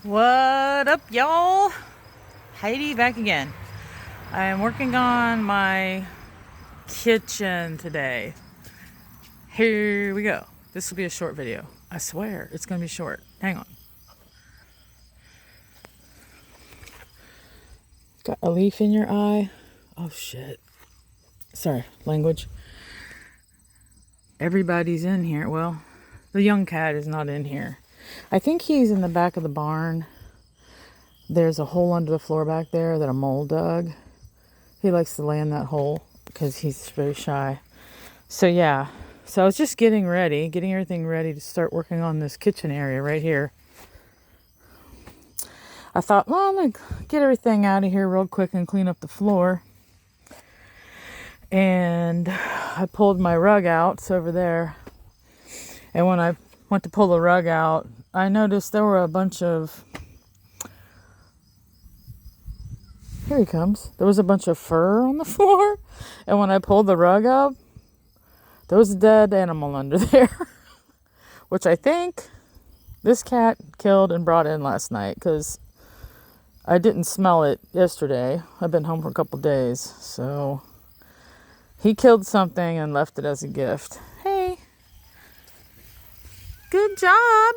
What up, y'all? Heidi back again. I am working on my kitchen today. Here we go. This will be a short video. I swear it's gonna be short. Hang on. Got a leaf in your eye? Oh shit. Sorry, language. Everybody's in here. Well, the young cat is not in here. I think he's in the back of the barn. There's a hole under the floor back there that a mole dug. He likes to lay in that hole because he's very shy. So yeah, so I was just getting everything ready to start working on this kitchen area right here. I thought, well, I'm going to get everything out of here real quick and clean up the floor. And I pulled my rug out. It's over there. And when I went to pull the rug out, I noticed there were a bunch of... Here he comes. There was a bunch of fur on the floor. And when I pulled the rug up, there was a dead animal under there. Which I think this cat killed and brought in last night because I didn't smell it yesterday. I've been home for a couple days. So he killed something and left it as a gift. Hey. Good job.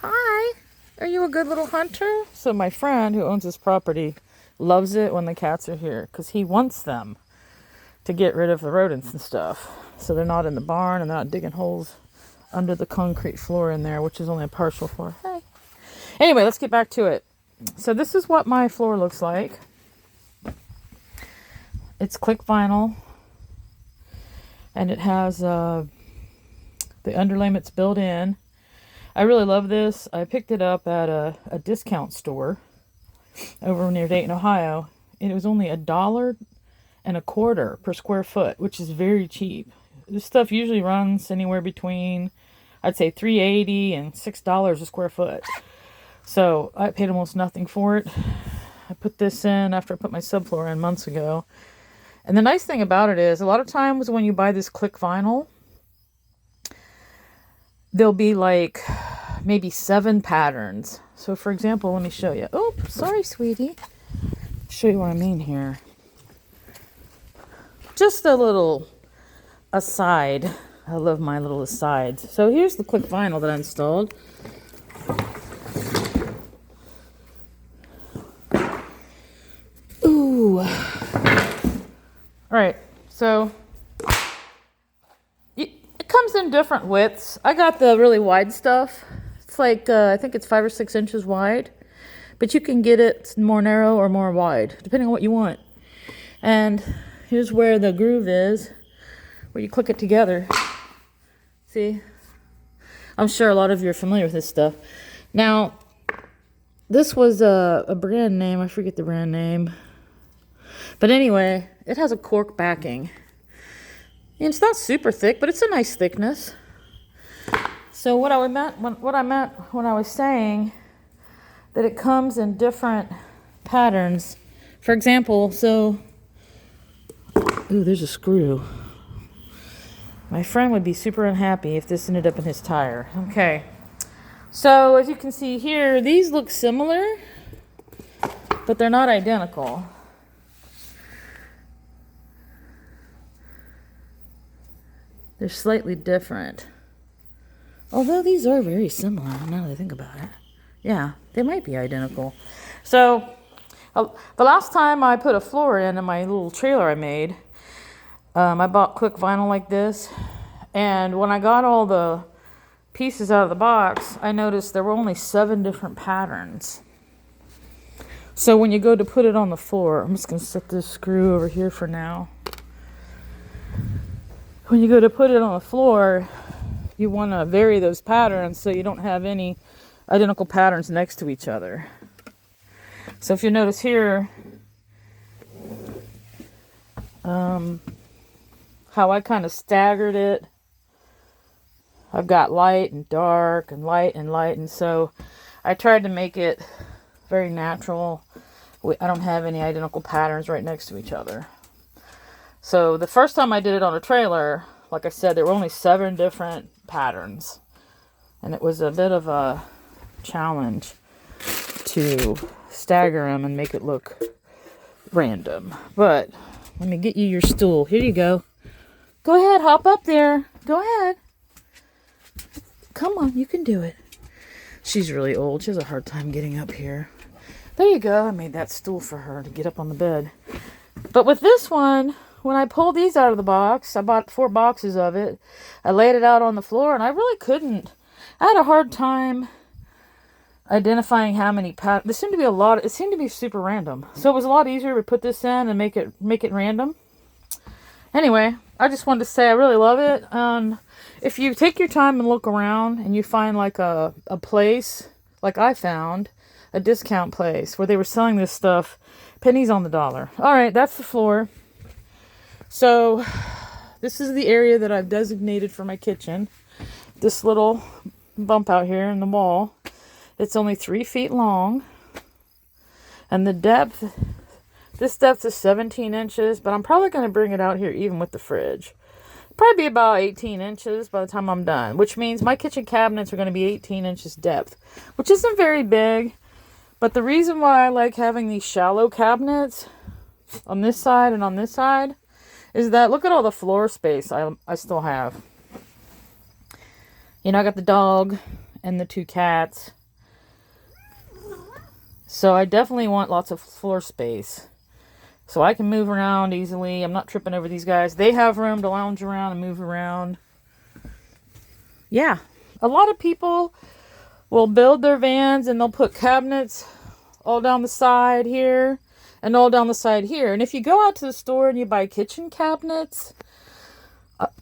Hi. Are you a good little hunter? So my friend who owns this property loves it when the cats are here because he wants them to get rid of the rodents and stuff. So they're not in the barn and they're not digging holes under the concrete floor in there, which is only a partial floor. Hey. Anyway, let's get back to it. So this is what my floor looks like. It's click vinyl. And it has the underlayments built in. I really love this. I picked it up at a discount store over near Dayton, Ohio. And it was only $1.25 per square foot, which is very cheap. This stuff usually runs anywhere between, I'd say, $3.80 and $6 a square foot. So I paid almost nothing for it. I put this in after I put my subfloor in months ago. And the nice thing about it is, a lot of times when you buy this click vinyl, there'll be like maybe 7 patterns. So for example, let me show you. Oh, sorry, sweetie. Show you what I mean here. Just a little aside. I love my little asides. So here's the click vinyl that I installed. Ooh. All right. So it comes in different widths. I got the really wide stuff. It's like, I think it's 5 or 6 inches wide. But you can get it more narrow or more wide, depending on what you want. And here's where the groove is, where you click it together. See? I'm sure a lot of you are familiar with this stuff. Now, this was a brand name. I forget the brand name. But anyway, it has a cork backing. And it's not super thick, but it's a nice thickness. So what I meant when I was saying that it comes in different patterns. For example, so... Ooh, there's a screw. My friend would be super unhappy if this ended up in his tire. Okay. So as you can see here, these look similar, but they're not identical. They're slightly different. Although these are very similar, now that I think about it. Yeah, they might be identical. So the last time I put a floor in my little trailer I made, I bought click vinyl like this. And when I got all the pieces out of the box, I noticed there were only 7 different patterns. So when you go to put it on the floor, I'm just going to set this screw over here for now. When you go to put it on the floor, you want to vary those patterns so you don't have any identical patterns next to each other. So if you notice here, how I kind of staggered it. I've got light and dark and light and light, and so I tried to make it very natural. I don't have any identical patterns right next to each other. So the first time I did it on a trailer, like I said, there were only 7 different patterns. And it was a bit of a challenge to stagger them and make it look random. But let me get you your stool. Here you go. Go ahead, hop up there. Go ahead. Come on, you can do it. She's really old. She has a hard time getting up here. There you go. I made that stool for her to get up on the bed. But with this one, when I pulled these out of the box, I bought 4 boxes of it. I laid it out on the floor, and I really couldn't. I had a hard time identifying how many patterns. There seemed to be a lot. It seemed to be super random. So it was a lot easier to put this in and make it random. Anyway, I just wanted to say I really love it. If you take your time and look around and you find like a place, like I found, a discount place where they were selling this stuff, pennies on the dollar. All right, that's the floor. So this is the area that I've designated for my kitchen. This little bump out here in the wall. It's only 3 feet long. And the depth, this depth is 17 inches, but I'm probably going to bring it out here even with the fridge. Probably be about 18 inches by the time I'm done, which means my kitchen cabinets are going to be 18 inches depth, which isn't very big. But the reason why I like having these shallow cabinets on this side and on this side is that look at all the floor space I still have. You know, I got the dog and the 2 cats. So I definitely want lots of floor space. So I can move around easily. I'm not tripping over these guys. They have room to lounge around and move around. Yeah. A lot of people will build their vans and they'll put cabinets all down the side here and all down the side here. And if you go out to the store and you buy kitchen cabinets,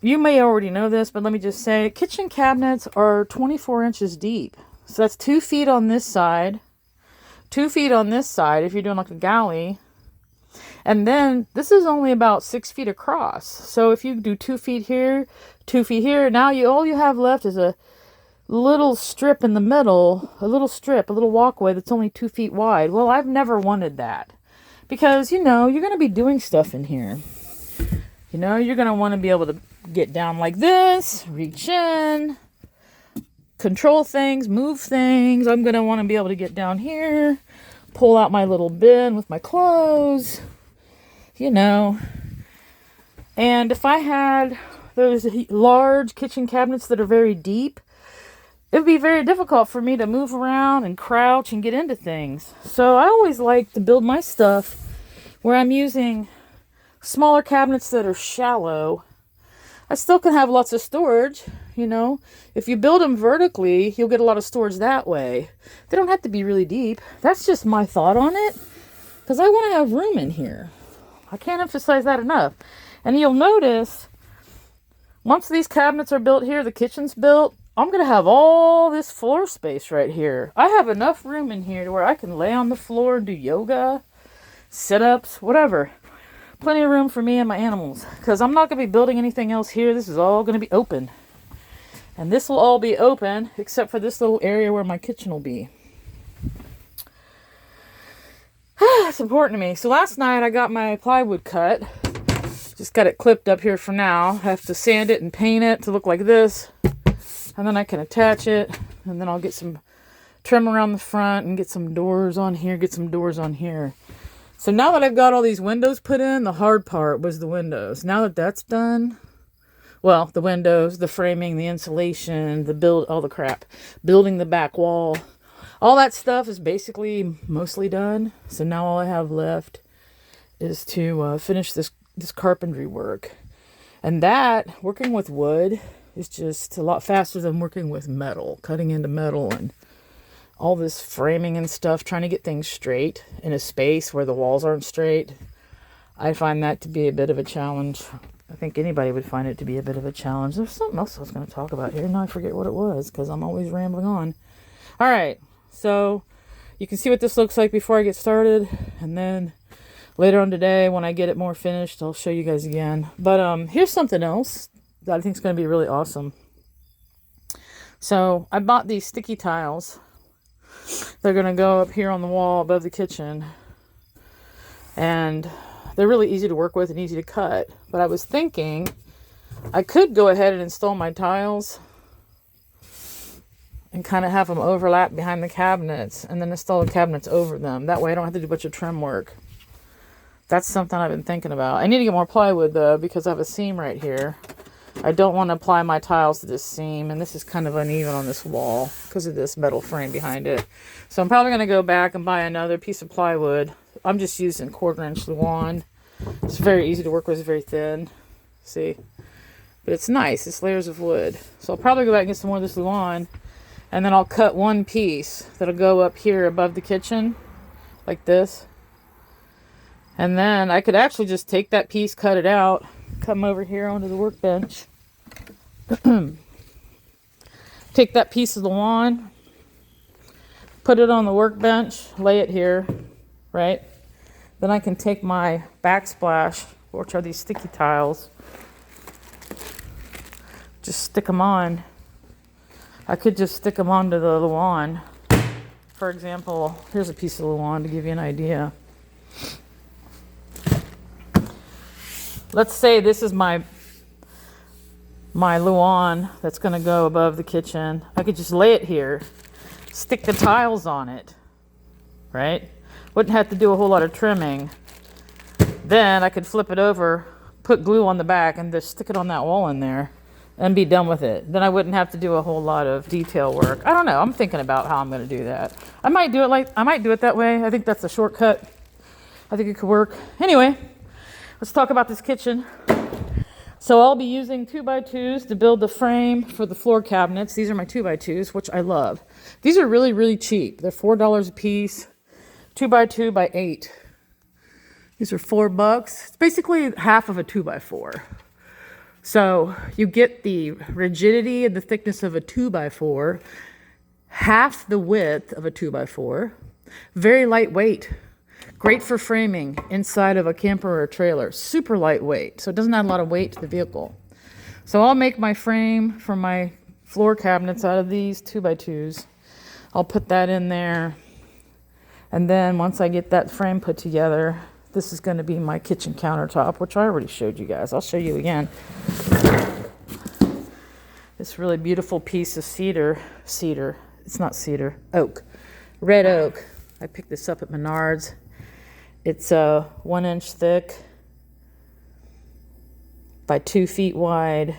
you may already know this, but let me just say, kitchen cabinets are 24 inches deep. So that's 2 feet on this side, 2 feet on this side if you're doing like a galley. And then this is only about 6 feet across. So if you do 2 feet here, 2 feet here, now all you have left is a little strip in the middle, a little walkway that's only 2 feet wide. Well, I've never wanted that because, you know, you're going to be doing stuff in here. You know, you're going to want to be able to get down like this, reach in, control things, move things. I'm going to want to be able to get down here, pull out my little bin with my clothes, you know. And if I had those large kitchen cabinets that are very deep, it would be very difficult for me to move around and crouch and get into things. So I always like to build my stuff where I'm using smaller cabinets that are shallow. I still can have lots of storage, you know. If you build them vertically, you'll get a lot of storage that way. They don't have to be really deep. That's just my thought on it, because I want to have room in here. I can't emphasize that enough. And you'll notice, once these cabinets are built here, the kitchen's built, I'm going to have all this floor space right here. I have enough room in here to where I can lay on the floor and do yoga, sit-ups, whatever. Plenty of room for me and my animals, because I'm not going to be building anything else here. This is all going to be open. And this will all be open, except for this little area where my kitchen will be. It's important to me. So last night I got my plywood cut. Just got it clipped up here for now. I have to sand it and paint it to look like this. And then I can attach it. And then I'll get some trim around the front and get some doors on here, get some doors on here. So now that I've got all these windows put in, the hard part was the windows. Now that that's done, well, the windows, the framing, the insulation, all the crap, building the back wall, all that stuff is basically mostly done. So now all I have left is to finish this carpentry work. And that, working with wood, is just a lot faster than working with metal, cutting into metal and all this framing and stuff, trying to get things straight in a space where the walls aren't straight. I find that to be a bit of a challenge. I think anybody would find it to be a bit of a challenge. There's something else I was going to talk about here. Now I forget what it was because I'm always rambling on. All right, so you can see what this looks like before I get started. And then later on today, when I get it more finished, I'll show you guys again. But here's something else that I think is going to be really awesome. So I bought these sticky tiles. They're going to go up here on the wall above the kitchen. And they're really easy to work with and easy to cut. But I was thinking I could go ahead and install my tiles and kind of have them overlap behind the cabinets and then install the cabinets over them. That way I don't have to do a bunch of trim work. That's something I've been thinking about. I need to get more plywood though, because I have a seam right here. I don't want to apply my tiles to this seam, and this is kind of uneven on this wall because of this metal frame behind it. So I'm probably going to go back and buy another piece of plywood. I'm just using 1/4" Luan. It's very easy to work with, it's very thin. See? But it's nice, it's layers of wood. So I'll probably go back and get some more of this Luan, and then I'll cut one piece that'll go up here above the kitchen, like this. And then I could actually just take that piece, cut it out, come over here onto the workbench. Take that piece of Luan, put it on the workbench, lay it here, right? Then I can take my backsplash, which are these sticky tiles, just stick them on. I could just stick them onto the Luan. For example, here's a piece of Luan to give you an idea. Let's say this is my Luan that's going to go above the kitchen. I could just lay it here, stick the tiles on it, right? Wouldn't have to do a whole lot of trimming. Then I could flip it over, put glue on the back, and just stick it on that wall in there and be done with it. Then I wouldn't have to do a whole lot of detail work. I don't know. I'm thinking about how I'm going to do that. I might do it that way. I think that's a shortcut. I think it could work. Anyway, let's talk about this kitchen. So I'll be using 2x2s to build the frame for the floor cabinets. These are my 2x2s, which I love. These are really, really cheap. They're $4 a piece, 2x2 by 8. These are $4. It's basically half of a 2x4. So you get the rigidity and the thickness of a 2x4, half the width of a 2x4, very lightweight. Great for framing inside of a camper or a trailer. Super lightweight, so it doesn't add a lot of weight to the vehicle. So I'll make my frame for my floor cabinets out of these 2x2s. I'll put that in there. And then once I get that frame put together, this is going to be my kitchen countertop, which I already showed you guys. I'll show you again. This really beautiful piece of cedar. It's not cedar. Oak. Red oak. I picked this up at Menards. It's 1 inch thick by 2 feet wide,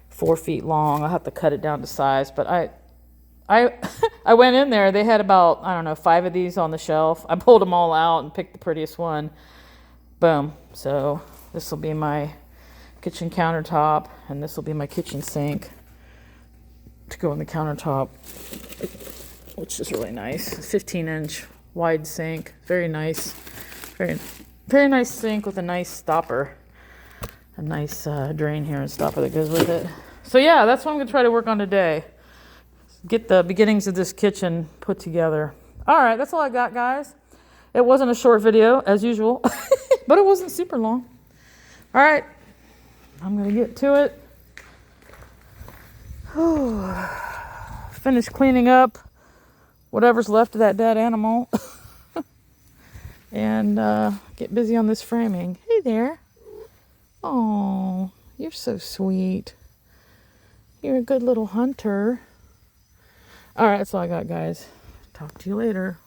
4 feet long. I'll have to cut it down to size, but I went in there. They had about, I don't know, 5 of these on the shelf. I pulled them all out and picked the prettiest one. Boom. So this will be my kitchen countertop, and this will be my kitchen sink to go on the countertop, which is really nice. 15-inch wide sink. Very nice. Very, very nice sink with a nice stopper. A nice drain here and stopper that goes with it. So yeah, that's what I'm going to try to work on today. Get the beginnings of this kitchen put together. All right, that's all I got, guys. It wasn't a short video, as usual, but it wasn't super long. All right, I'm going to get to it. Finish cleaning up whatever's left of that dead animal. And get busy on this framing. Hey there. Oh, you're so sweet. You're a good little hunter. All right, that's all I got, guys. Talk to you later.